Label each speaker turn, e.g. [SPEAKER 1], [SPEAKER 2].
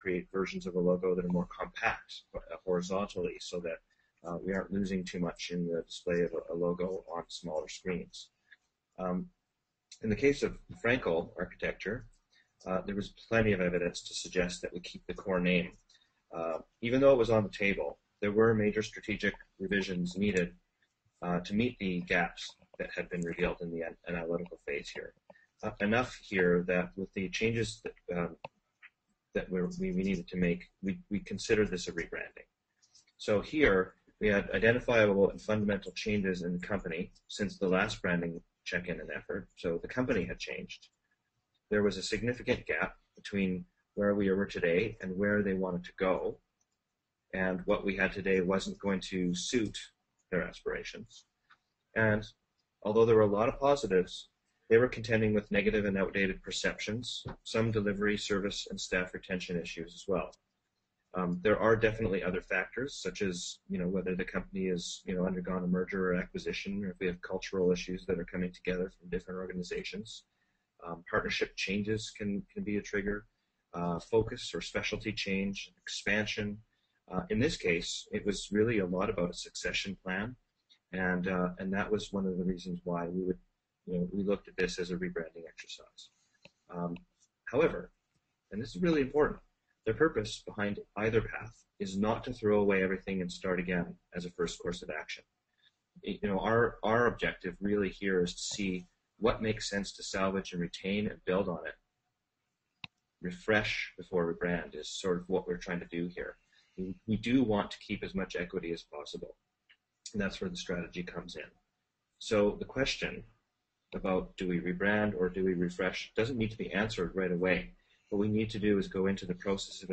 [SPEAKER 1] create versions of a logo that are more compact horizontally so that we aren't losing too much in the display of a logo on smaller screens. In the case of Frankel architecture, there was plenty of evidence to suggest that we keep the core name. Even though it was on the table, there were major strategic revisions needed to meet the gaps that had been revealed in the analytical phase here. Enough here that with the changes that we needed to make, we considered this a rebranding. So here, we had identifiable and fundamental changes in the company since the last branding check-in and effort. So the company had changed. There was a significant gap between where we were today and where they wanted to go. And what we had today wasn't going to suit their aspirations. And although there were a lot of positives, they were contending with negative and outdated perceptions, some delivery, service, and staff retention issues as well. There are definitely other factors, such as whether the company has undergone a merger or acquisition, or if we have cultural issues that are coming together from different organizations. Partnership changes can be a trigger. Focus or specialty change, expansion. In this case, it was really a lot about a succession plan, and that was one of the reasons why we looked at this as a rebranding exercise. However, and this is really important, the purpose behind either path is not to throw away everything and start again as a first course of action. Our objective really here is to see what makes sense to salvage and retain and build on it. Refresh before rebrand is sort of what we're trying to do here. We do want to keep as much equity as possible, and that's where the strategy comes in. So the question about do we rebrand or do we refresh doesn't need to be answered right away. What we need to do is go into the process of